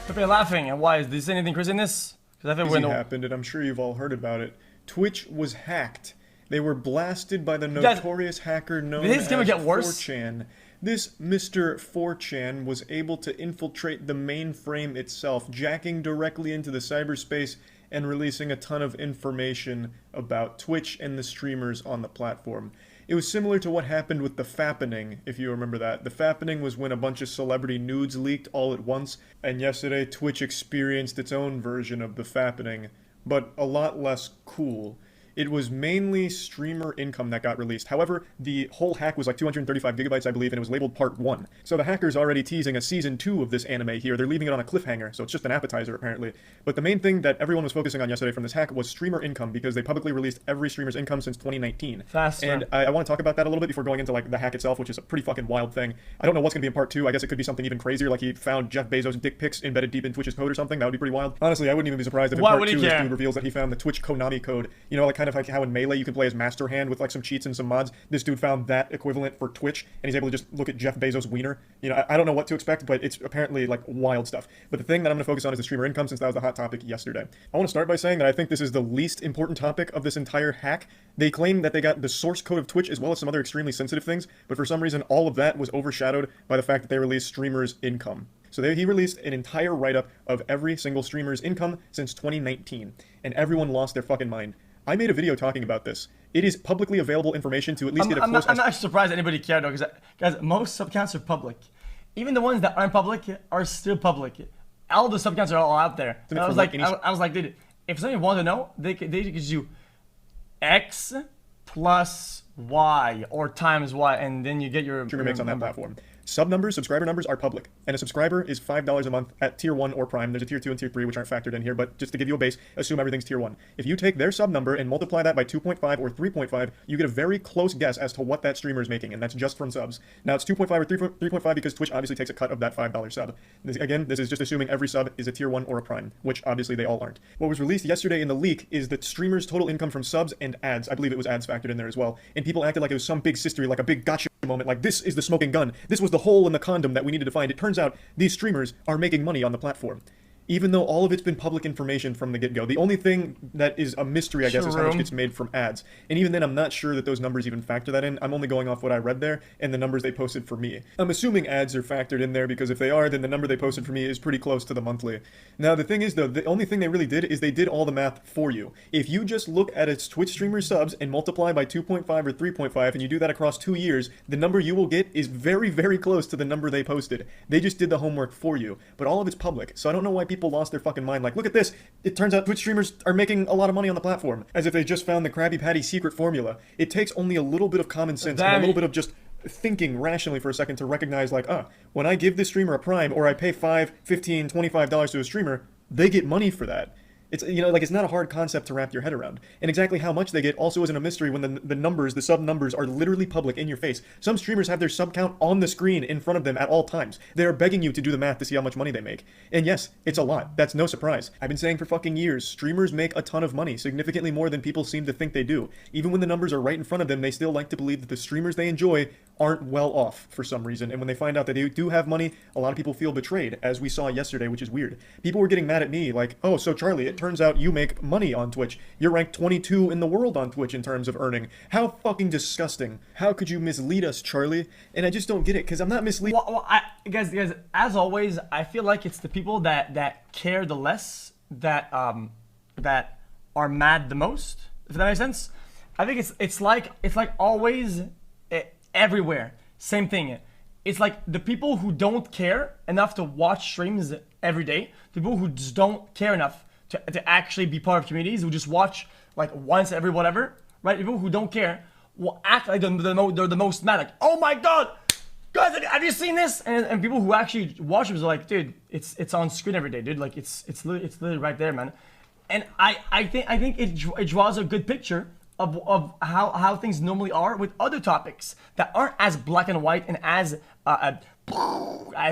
But they're laughing, and why? Did they say anything crazy in this? Because I think It happened, and I'm sure you've all heard about it. Twitch was hacked. They were blasted by the notorious hacker known as 4chan. This Mr. 4chan was able to infiltrate the mainframe itself, jacking directly into the cyberspace and releasing a ton of information about Twitch and the streamers on the platform. It was similar to what happened with the fappening, if you remember that. The fappening was when a bunch of celebrity nudes leaked all at once, and yesterday Twitch experienced its own version of the fappening, but a lot less cool. It was mainly streamer income that got released. However, the whole hack was like 235 gigabytes, I believe, and it was labeled Part 1. So the hacker's already teasing a Season 2 of this anime here. They're leaving it on a cliffhanger, so it's just an appetizer, apparently. But the main thing that everyone was focusing on yesterday from this hack was streamer income, because they publicly released every streamer's income since 2019. Faster. And I want to talk about that a little bit before going into like the hack itself, which is a pretty fucking wild thing. I don't know what's going to be in Part 2. I guess it could be something even crazier, like he found Jeff Bezos' dick pics embedded deep in Twitch's code or something. That would be pretty wild. Honestly, I wouldn't even be surprised if in Part 2 this dude reveals that he found the Twitch Konami code. You know, like kind of like how in Melee you can play as Master Hand with like some cheats and some mods. This dude found that equivalent for Twitch, and he's able to just look at Jeff Bezos' wiener. You know, I don't know what to expect, but it's apparently like wild stuff. But the thing that I'm going to focus on is the streamer income, since that was the hot topic yesterday. I want to start by saying that I think this is the least important topic of this entire hack. They claim that they got the source code of Twitch as well as some other extremely sensitive things, but for some reason all of that was overshadowed by the fact that they released streamers' income. So he released an entire write-up of every single streamer's income since 2019, and everyone lost their fucking mind. I made a video talking about this. It is publicly available information to at least get a close... I'm not surprised anybody cared though, because guys, most subcounts are public. Even the ones that aren't public are still public. All the subcounts are all out there. And I was like, dude, if somebody wanted to know, they could do X plus Y or times Y, and then you get your streamer makes on that platform. Sub numbers, subscriber numbers are public, and a subscriber is $5 a month at Tier 1 or Prime. There's a Tier 2 and Tier 3, which aren't factored in here, but just to give you a base, assume everything's Tier 1. If you take their sub number and multiply that by 2.5 or 3.5, you get a very close guess as to what that streamer is making, and that's just from subs. Now, it's 2.5 or 3.5 because Twitch obviously takes a cut of that $5 sub. This is just assuming every sub is a Tier 1 or a Prime, which obviously they all aren't. What was released yesterday in the leak is that streamers' total income from subs and ads, I believe it was ads factored in there as well, and people acted like it was some big sistery, like a big gotcha moment, like this is the smoking gun, this was the hole in the condom that we needed to find. It turns out these streamers are making money on the platform, even though all of it's been public information from the get-go. The only thing that is a mystery, I guess, is how much gets made from ads. And even then, I'm not sure that those numbers even factor that in. I'm only going off what I read there and the numbers they posted for me. I'm assuming ads are factored in there, because if they are, then the number they posted for me is pretty close to the monthly. Now, the thing is, though, the only thing they really did is they did all the math for you. If you just look at its Twitch streamer subs and multiply by 2.5 or 3.5, and you do that across 2 years, the number you will get is very, very close to the number they posted. They just did the homework for you. But all of it's public, so I don't know why people lost their fucking mind. Like, look at this. It turns out Twitch streamers are making a lot of money on the platform, as if they just found the Krabby Patty secret formula. It takes only a little bit of common sense and a little bit of just thinking rationally for a second to recognize, like, when I give this streamer a Prime, or I pay $5, $15, $25 to a streamer, they get money for that. It's, you know, like, it's not a hard concept to wrap your head around. And exactly how much they get also isn't a mystery when the numbers, the sub numbers, are literally public in your face. Some streamers have their sub count on the screen in front of them at all times. They are begging you to do the math to see how much money they make. And yes, it's a lot. That's no surprise. I've been saying for fucking years, streamers make a ton of money, significantly more than people seem to think they do. Even when the numbers are right in front of them, they still like to believe that the streamers they enjoy aren't well off for some reason. And when they find out that they do have money, a lot of people feel betrayed, as we saw yesterday, which is weird. People were getting mad at me, like, oh, so Charlie, it turns out you make money on Twitch. You're ranked 22 in the world on Twitch in terms of earning. How fucking disgusting. How could you mislead us, Charlie? And I just don't get it, because I'm not misleading. Well, guys, as always, I feel like it's the people that care the less that are mad the most. If that makes sense. I think it's like always everywhere. Same thing. It's like the people who don't care enough to watch streams every day, people who just don't care enough to actually be part of communities, who just watch like once every whatever, right? People who don't care will act like they're the most mad, like, oh my god, guys, have you seen this? And people who actually watch them are like, dude, it's on screen every day, dude. Like it's literally right there, man. And I think it draws a good picture of how things normally are with other topics that aren't as black and white and as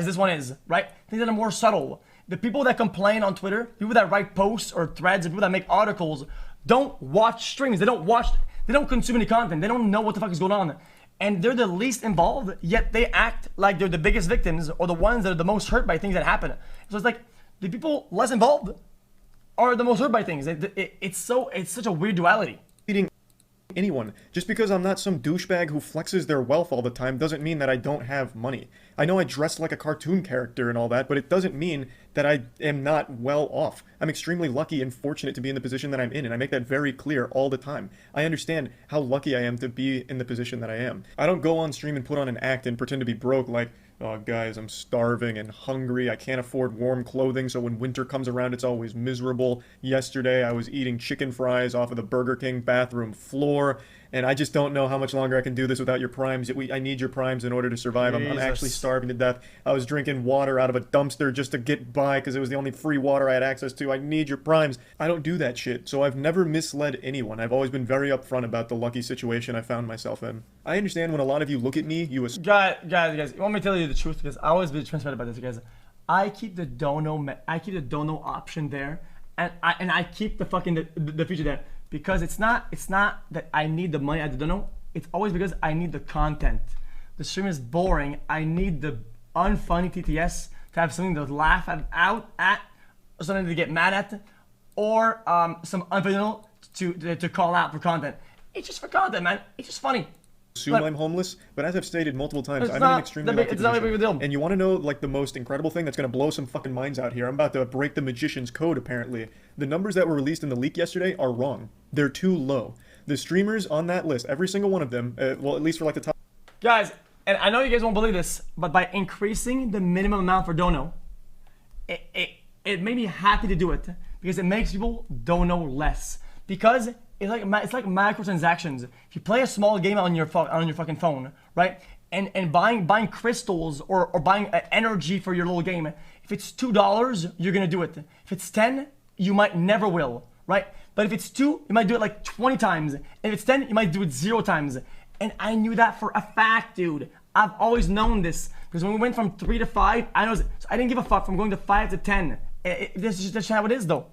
this one is, right? Things that are more subtle. The people that complain on Twitter, people that write posts or threads, and people that make articles don't watch streams. They don't consume any content. They don't know what the fuck is going on. And they're the least involved, yet they act like they're the biggest victims or the ones that are the most hurt by things that happen. So it's like, the people less involved are the most hurt by things. It's such a weird duality. Anyone. Just because I'm not some douchebag who flexes their wealth all the time doesn't mean that I don't have money. I know I dress like a cartoon character and all that, but it doesn't mean that I am not well off. I'm extremely lucky and fortunate to be in the position that I'm in, and I make that very clear all the time. I understand how lucky I am to be in the position that I am. I don't go on stream and put on an act and pretend to be broke like, oh guys, I'm starving and hungry, I can't afford warm clothing, so when winter comes around it's always miserable. Yesterday I was eating chicken fries off of the Burger King bathroom floor, and I just don't know how much longer I can do this without your primes. I need your primes in order to survive. I'm actually starving to death. I was drinking water out of a dumpster just to get by because it was the only free water I had access to. I need your primes. I don't do that shit, so I've never misled anyone. I've always been very upfront about the lucky situation I found myself in. I understand when a lot of you look at me, you guys, you want me to tell you the truth? Because I always be transparent about this, guys. I keep the dono option there, and I keep the fucking the feature there because it's not that I need the money at the dono. It's always because I need the content. The stream is boring. I need the unfunny TTS to have something to laugh out at, or something to get mad at, or some unfunny to call out for content. It's just for content, man. It's just funny. Assume I'm homeless, but as I've stated multiple times, I'm in an extremely lucky position. And you want to know like the most incredible thing that's going to blow some fucking minds out here? I'm about to break the magician's code, apparently. The numbers that were released in the leak yesterday are wrong. They're too low. The streamers on that list, every single one of them, well, at least for like the top... Guys, and I know you guys won't believe this, but by increasing the minimum amount for dono, it made me happy to do it because it makes people dono less. Because it's like microtransactions. If you play a small game on your fucking phone, right? And buying crystals or buying energy for your little game, if it's $2, you're gonna do it. If it's 10, you might never will, right? But if it's 2, you might do it like 20 times. And if it's 10, you might do it 0 times. And I knew that for a fact, dude. I've always known this because when we went from 3 to 5, I didn't give a fuck from going to 5 to 10. This is just how it is, though.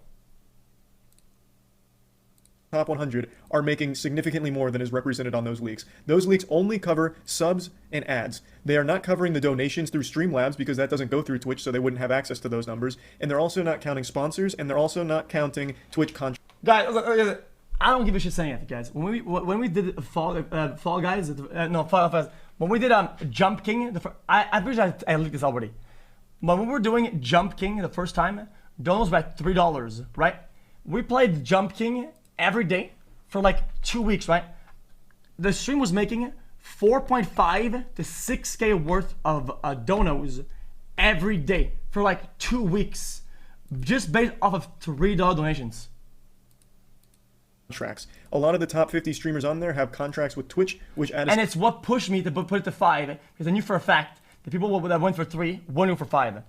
Top 100 are making significantly more than is represented on those leaks. Those leaks only cover subs and ads. They are not covering the donations through Streamlabs because that doesn't go through Twitch, so they wouldn't have access to those numbers. And they're also not counting sponsors, and they're also not counting Twitch contracts. Guys, I don't give a shit saying it, guys. When we did Fall Guys, when we did Jump King, I'm pretty sure I leaked this already. But when we were doing Jump King the first time, donos were at $3, right? We played Jump King every day for like 2 weeks, right? The stream was making 4.5 to 6K worth of donos every day for like 2 weeks, just based off of $3 donations. Contracts. A lot of the top 50 streamers on there have contracts with Twitch, which added. And it's what pushed me to put it to 5 because I knew for a fact the people that went for 3 wouldn't go for 5.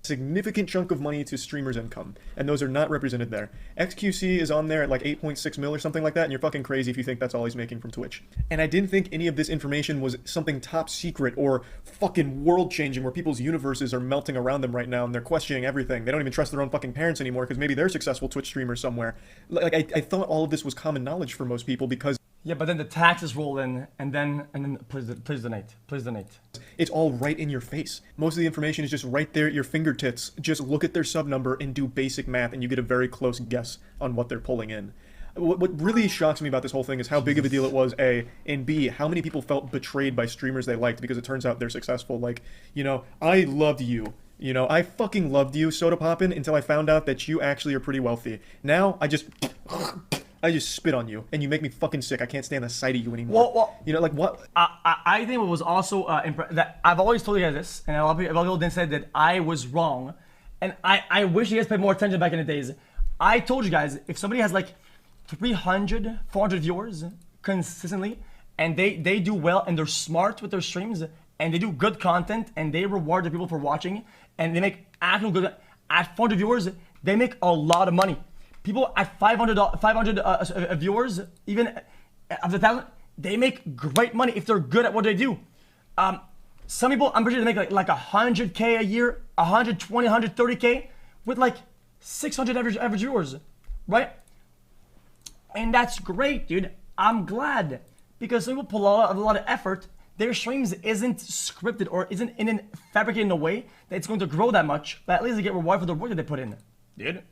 Significant chunk of money to streamers' income, and those are not represented there. xQc is on there at like 8.6 mil or something like that, and you're fucking crazy if you think that's all he's making from Twitch. And I didn't think any of this information was something top secret or fucking world-changing where people's universes are melting around them right now and they're questioning everything. They don't even trust their own fucking parents anymore because maybe they're successful Twitch streamers somewhere. Like I thought all of this was common knowledge for most people because... Yeah, but then the taxes roll in, and then please donate. It's all right in your face. Most of the information is just right there at your fingertips. Just look at their sub number and do basic math, and you get a very close guess on what they're pulling in. What really shocks me about this whole thing is how big of a deal it was, A, and B, how many people felt betrayed by streamers they liked because it turns out they're successful. Like, you know, I loved you. You know, I fucking loved you, Soda Poppin', until I found out that you actually are pretty wealthy. Now, I just spit on you, and you make me fucking sick. I can't stand the sight of you anymore. Well, you know, like what? I think what was also that I've always told you guys this, and a lot of people then said that I was wrong, and I wish you guys paid more attention back in the days. I told you guys if somebody has like 300, 400 viewers consistently, and they do well, and they're smart with their streams, and they do good content, and they reward the people for watching, and they make actual good. At 400 viewers, they make a lot of money. People at 500 viewers, even after 1,000, they make great money if they're good at what they do. Some people, I'm pretty sure they make like 100K a year, 120, 130K with like 600 average viewers, right? And that's great, dude. I'm glad because some people put a lot of effort their streams isn't scripted or isn't fabricated in a way that it's going to grow that much, but at least they get rewarded for the work that they put in. Dude.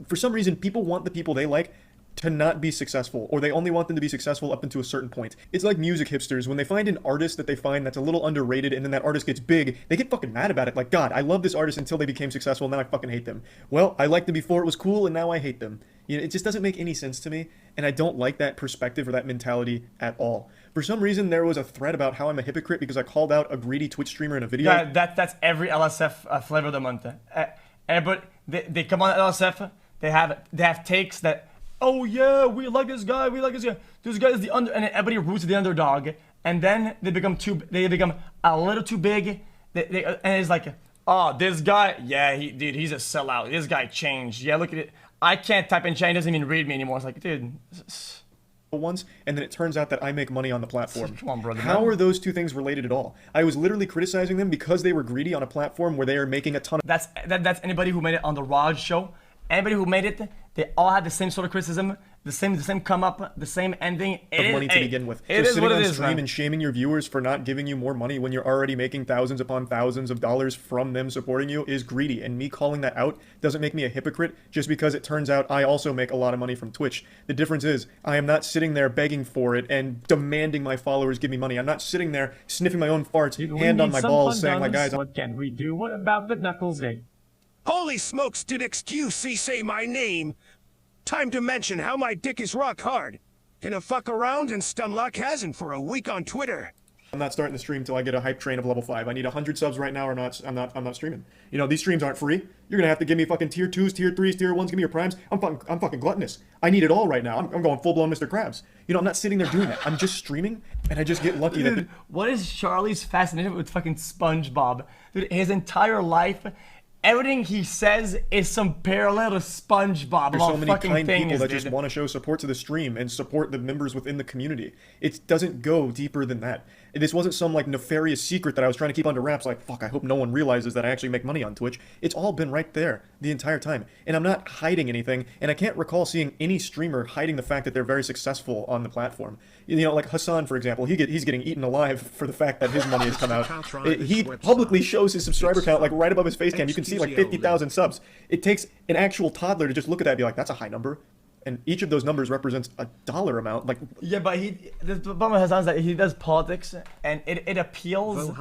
For some reason, people want the people they like to not be successful, or they only want them to be successful up until a certain point. It's like music hipsters. When they find an artist that they find that's a little underrated and then that artist gets big, they get fucking mad about it. Like, God, I love this artist until they became successful, now I fucking hate them. Well, I liked them before it was cool and now I hate them. You know, it just doesn't make any sense to me, and I don't like that perspective or that mentality at all. For some reason, there was a thread about how I'm a hypocrite because I called out a greedy Twitch streamer in a video. Yeah, that's every LSF flavor of the month. But they come on LSF, they have takes that, oh yeah, we like this guy, This guy is the and everybody roots for the underdog, and then they become a little too big. And it's like, oh, this guy, yeah, he's a sellout. This guy changed. Yeah, look at it. I can't type in chat. He doesn't even read me anymore. It's like, dude. Once, and then it turns out that I make money on the platform. Come on, brother. How are those two things related at all? I was literally criticizing them because they were greedy on a platform where they are making a ton of. That's anybody who made it on the Raj show. Anybody who made it, they all had the same sort of criticism, the same come up, the same ending. Of money to begin with. It so is sitting what on it is, stream man. and shaming your viewers for not giving you more money when you're already making thousands upon thousands of dollars from them supporting you is greedy. And me calling that out doesn't make me a hypocrite just because it turns out I also make a lot of money from Twitch. The difference is I am not sitting there begging for it and demanding my followers give me money. I'm not sitting there sniffing my own farts, hand on my balls, saying like, guys, what can we do? What about the Knuckles Day? Holy smokes, did xQc say my name? Time to mention how my dick is rock hard. Gonna fuck around and stun Lock Hasn't for a week on Twitter. I'm not starting the stream till I get a hype train of level 5. I need 100 subs right now or not. I'm not streaming. You know, these streams aren't free. You're gonna have to give me fucking tier 2s, tier 3s, tier 1s, give me your primes. I'm fucking gluttonous. I need it all right now. I'm going full-blown Mr. Krabs. You know, I'm not sitting there doing that. I'm just streaming, and I just get lucky that... Dude, what is Charlie's fascination with fucking SpongeBob? Dude, his entire life... Everything he says is some parallel to SpongeBob. There's so many kind people that just want to show support to the stream and support the members within the community. It doesn't go deeper than that. This wasn't some like nefarious secret that I was trying to keep under wraps. Like, fuck, I hope no one realizes that I actually make money on Twitch. It's all been right there the entire time. And I'm not hiding anything. And I can't recall seeing any streamer hiding the fact that they're very successful on the platform. You know, like Hassan, for example, he's getting eaten alive for the fact that his money has come out. He publicly shows his subscriber count like right above his face cam. You can see like 50,000 subs. It takes an actual toddler to just look at that and be like, that's a high number. And each of those numbers represents a dollar amount. Like, yeah, but the problem with Hassan is that he does politics, and it appeals.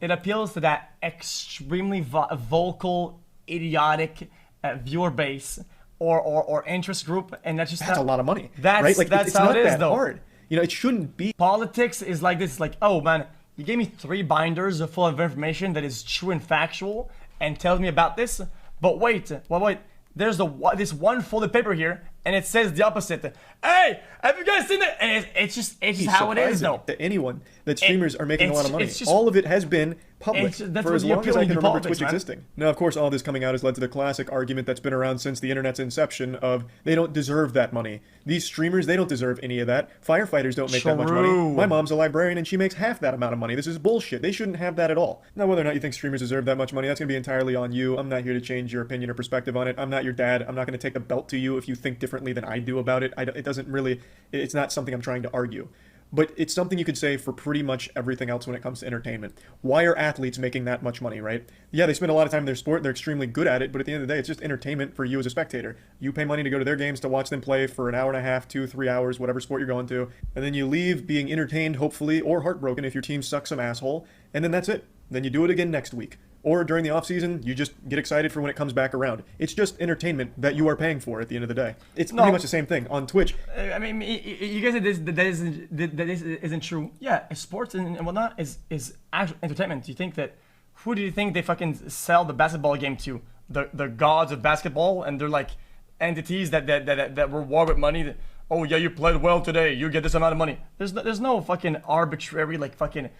It appeals to that extremely vocal, idiotic viewer base or interest group, and that's just that's a lot of money. That's right? Like, that's it's how not it is, that though. hard. You know, it shouldn't be. Politics is like this. It's like, oh man, you gave me 3 binders full of information that is true and factual, and tells me about this. But wait, there's this one folded paper here, and it says the opposite. Hey, have you guys seen that? And it's just how it is, though. To anyone that streamers are making a lot of money. Just, all of it has been public for as long as I can remember politics, Twitch existing. Now, of course, all this coming out has led to the classic argument that's been around since the internet's inception of they don't deserve that money. These streamers, they don't deserve any of that. Firefighters don't make that much money. My mom's a librarian and she makes half that amount of money. This is bullshit. They shouldn't have that at all. Now, whether or not you think streamers deserve that much money, that's going to be entirely on you. I'm not here to change your opinion or perspective on it. I'm not your dad. I'm not going to take the belt to you if you think differently than I do about it. It doesn't really, it's not something I'm trying to argue. But it's something you could say for pretty much everything else when it comes to entertainment. Why are athletes making that much money, right? Yeah, they spend a lot of time in their sport, they're extremely good at it, but at the end of the day, it's just entertainment for you as a spectator. You pay money to go to their games to watch them play for an hour and a half, 2, 3 hours, whatever sport you're going to, and then you leave being entertained, hopefully, or heartbroken if your team sucks some asshole, and then that's it. Then you do it again next week. Or during the off season, you just get excited for when it comes back around. It's just entertainment that you are paying for at the end of the day. It's pretty much the same thing on Twitch. I mean, you guys said this isn't true. Yeah, sports and whatnot is actual entertainment. Do you think that? Who do you think they fucking sell the basketball game to? The gods of basketball, and they're like entities that reward with money. That, oh yeah, you played well today. You get this amount of money. There's no fucking arbitrary like fucking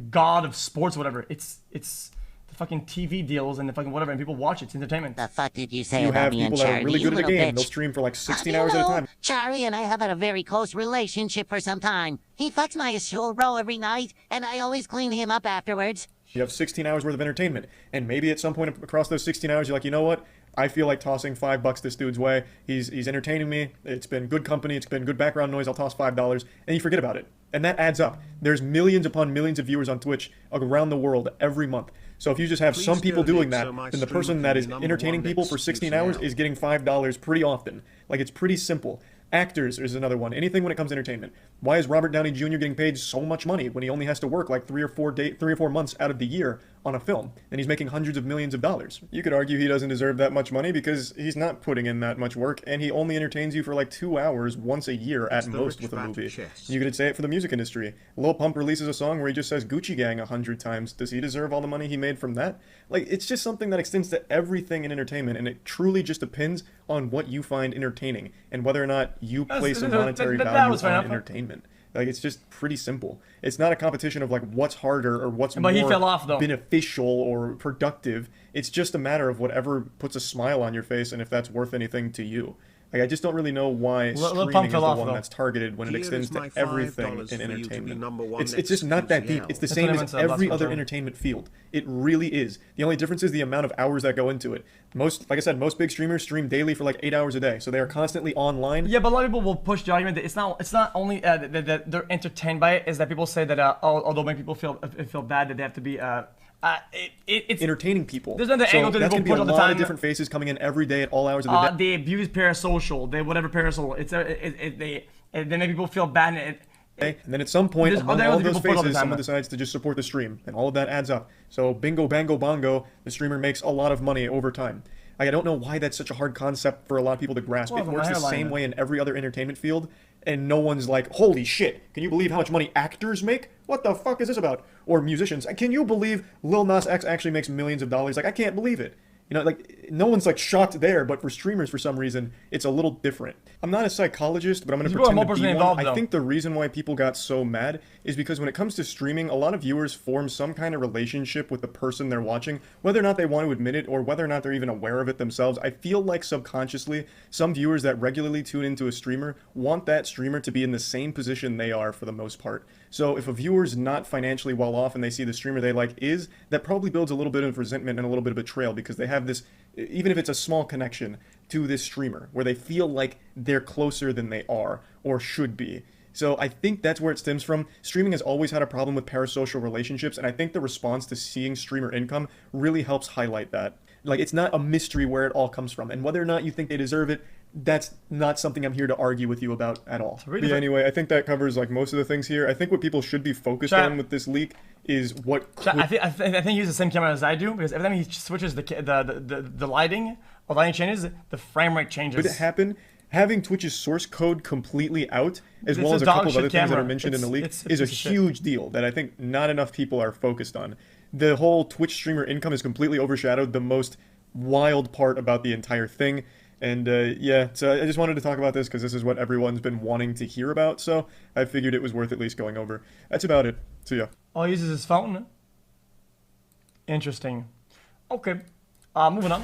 god of sports, whatever. It's the fucking TV deals and the fucking whatever, and people watch it. It's entertainment. The fuck did you say You about have me and people that are Charlie, really you good at a little game. bitch? They'll stream for like 16 You hours at a know, time. Charlie and I have had a very close relationship for some time. He fucks my bro every night, and I always clean him up afterwards. You have 16 hours worth of entertainment. And maybe at some point across those 16 hours, you're like, you know what? I feel like tossing $5 this dude's way. He's entertaining me. It's been good company. It's been good background noise. I'll toss $5, and you forget about it. And that adds up. There's millions upon millions of viewers on Twitch around the world every month. So if you just have some people doing that, then the person that is entertaining people for 16 hours is getting $5 pretty often. Like, it's pretty simple. Actors is another one. Anything when it comes to entertainment. Why is Robert Downey Jr. getting paid so much money when he only has to work like 3 or 4 months out of the year on a film, and he's making hundreds of millions of dollars? You could argue he doesn't deserve that much money because he's not putting in that much work, and he only entertains you for like 2 hours once a year at most with a movie. You could say it for the music industry. Lil Pump releases a song where he just says Gucci Gang 100 times. Does he deserve all the money he made from that? Like, it's just something that extends to everything in entertainment, and it truly just depends on what you find entertaining and whether or not you place a monetary value on entertainment. Like, it's just pretty simple. It's not a competition of like what's harder or what's more beneficial or productive. It's just a matter of whatever puts a smile on your face and if that's worth anything to you. Like, I just don't really know why streaming is the one that's targeted when it extends to everything in entertainment. It's just not that deep. It's the same as every other entertainment field. It really is. The only difference is the amount of hours that go into it. Like I said, most big streamers stream daily for like 8 hours a day, so they are constantly online. Yeah, but a lot of people will push the argument that it's not only that they're entertained by it, is that people say that although make people feel bad that they have to be it's entertaining people. There's another angle to that's people gonna be push a all the lot time. of different faces coming in every day at all hours of the day. They abuse parasocial. They whatever parasocial. They make people feel bad. And then at some point, among all of those faces, someone decides to just support the stream, and all of that adds up. So bingo, bango, bongo, the streamer makes a lot of money over time. I don't know why that's such a hard concept for a lot of people to grasp. It works the same way in every other entertainment field, and no one's like, holy shit, can you believe how much money actors make? What the fuck is this about? Or musicians. Can you believe Lil Nas X actually makes millions of dollars? Like, I can't believe it. You know, like, no one's like shocked there, but for streamers, for some reason, it's a little different. I'm not a psychologist, but I'm going to pretend to be one. I think the reason why people got so mad is because when it comes to streaming, a lot of viewers form some kind of relationship with the person they're watching, whether or not they want to admit it or whether or not they're even aware of it themselves. I feel like subconsciously, some viewers that regularly tune into a streamer want that streamer to be in the same position they are for the most part. So if a viewer's not financially well off and they see the streamer they like is, that probably builds a little bit of resentment and a little bit of betrayal because they have this, even if it's a small connection to this streamer, where they feel like they're closer than they are or should be. So I think that's where it stems from. Streaming has always had a problem with parasocial relationships, and I think the response to seeing streamer income really helps highlight that. Like, it's not a mystery where it all comes from, and whether or not you think they deserve it, that's not something I'm here to argue with you about at all. But anyway, I think that covers like most of the things here. I think what people should be focused on with this leak is what. I think he uses the same camera as I do, because every time he switches the lighting or lighting changes, the frame rate changes. Would it happen? Having Twitch's source code completely out, as well as a couple of other things that are mentioned in the leak, is a huge deal that I think not enough people are focused on. The whole Twitch streamer income has completely overshadowed the most wild part about the entire thing. And yeah, so I just wanted to talk about this because this is what everyone's been wanting to hear about, so I figured it was worth at least going over. That's about it. See ya. All he uses his phone? Interesting. Okay. Moving on.